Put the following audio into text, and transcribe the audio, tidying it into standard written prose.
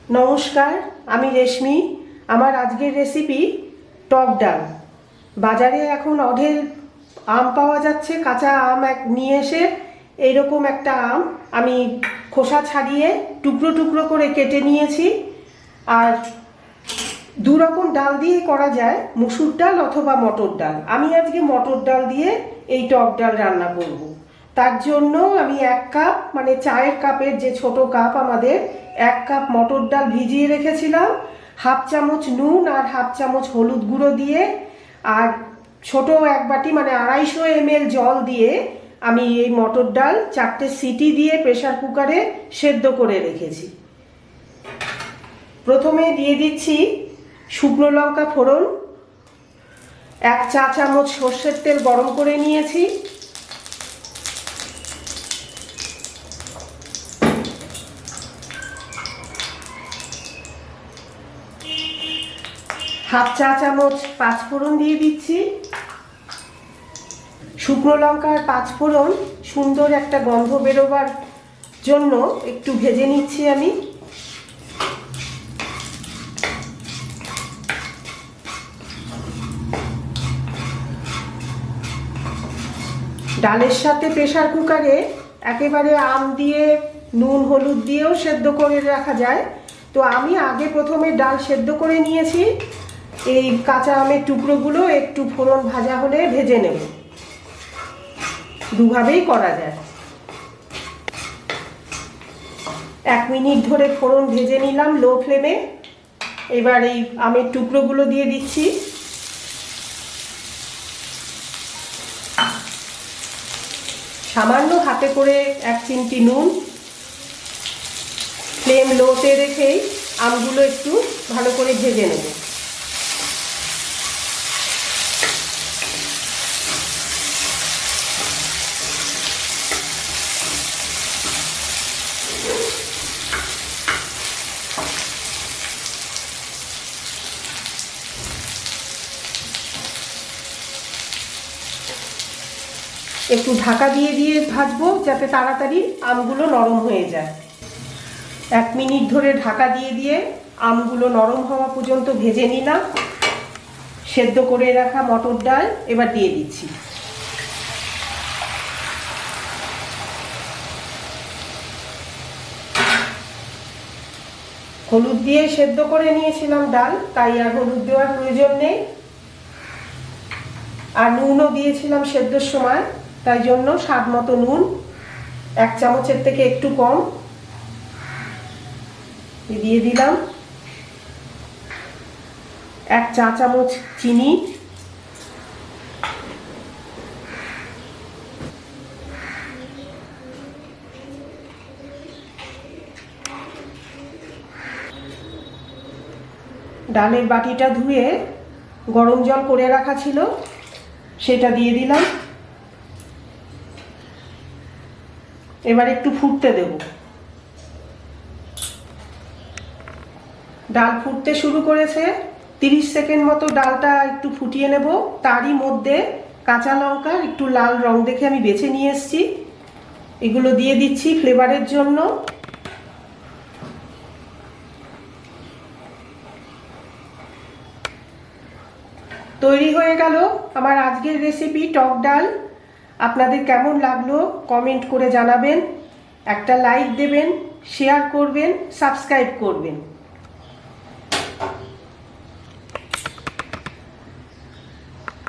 নমস্কার, আমি রেশমি। আমার আজকের রেসিপি টক ডাল। বাজারে এখন অঢেল আম পাওয়া যাচ্ছে। কাঁচা আম নিয়ে এসে এইরকম একটা আম আমি খোসা ছাড়িয়ে টুকরো টুকরো করে কেটে নিয়েছি। আর দু রকম ডাল দিয়ে করা যায়, মুসুর ডাল অথবা মটর ডাল। আমি আজকে মটর ডাল দিয়ে এই টক ডাল রান্না করব। তার জন্য আমি 1 কাপ, মানে চায়ের কাপের যে ছোট কাপ আমাদের, 1 কাপ মটর ডাল ভিজিয়ে রেখেছিলাম। হাফ চামচ নুন আর হাফ চামচ হলুদ গুঁড়ো দিয়ে আর ছোট 1 বাটি মানে 250 ml জল দিয়ে আমি এই মটর ডাল 4টে সিটি দিয়ে প্রেসার কুকারে সেদ্ধ করে রেখেছি। প্রথমে দিয়ে দিচ্ছি শুকনো লঙ্কা ফোড়ন। 1 চা চামচ সর্ষের তেল গরম করে নিয়েছি। হাফ চা চামচ পাঁচফোড়ন দিয়ে দিচ্ছি। শুকনো লঙ্কার পাঁচফোড়ন সুন্দর একটা গন্ধ বেরোবার জন্য একটু ভেজে নিচ্ছি আমি। ডালের সাথে প্রেসার কুকারে একেবারে আম দিয়ে নুন হলুদ দিয়েও সেদ্ধ করে রাখা যায়। তো আমি আগে প্রথমে ডাল সেদ্ধ করে নিয়েছি। এই কাঁচা আমের টুকরোগুলো একটু ফোড়ন ভাজা হলে ভেজে নেব। দুভাবেই করা যায়। 1 মিনিট ধরে ফোড়ন ভেজে নিলাম লো ফ্লেমে। এবার এই আমের টুকরোগুলো দিয়ে দিচ্ছি। সামান্য হাতে করে 1 চিমটি নুন। ফ্লেম লোতে রেখেই আমগুলো একটু ভালো করে ভেজে নেব। একটু ঢাকা দিয়ে দিয়ে ভাজবো যাতে তাড়াতাড়ি আমগুলো নরম হয়ে যায়। 1 মিনিট ধরে ঢাকা দিয়ে দিয়ে আমগুলো নরম হওয়া পর্যন্ত ভেজে নিলাম। সেদ্ধ করে রাখা মটর ডাল এবার দিয়ে দিচ্ছি। হলুদ দিয়ে সেদ্ধ করে নিয়েছিলাম ডাল, তাই আর হলুদ দেওয়ার প্রয়োজন নেই। আর নুনও দিয়েছিলাম সেদ্ধর সময়, তাই জন্য স্বাদ মতো নুন, 1 চামচের থেকে একটু কম দিয়ে দিলাম। 1 চা চামচ চিনি, ডালের বাটিটা ধুয়ে গরম জল করে রাখা ছিল, সেটা দিয়ে দিলাম। এবার একটু ফুটতে দেব। ডাল ফুটতে শুরু করেছে। 30 সেকেন্ড মতো ডালটা একটু ফুটিয়ে নেব। তারই মধ্যে কাঁচা লঙ্কা একটু লাল রং দেখে আমি বেছে নিয়ে এসেছি, এগুলো দিয়ে দিচ্ছি ফ্লেভারের জন্য। তৈরি হয়ে গেল আমার আজকের রেসিপি টক ডাল। আপনাদের কেমন লাগলো কমেন্ট করে জানাবেন। একটা লাইক দেবেন, শেয়ার করবেন, সাবস্ক্রাইব করবেন।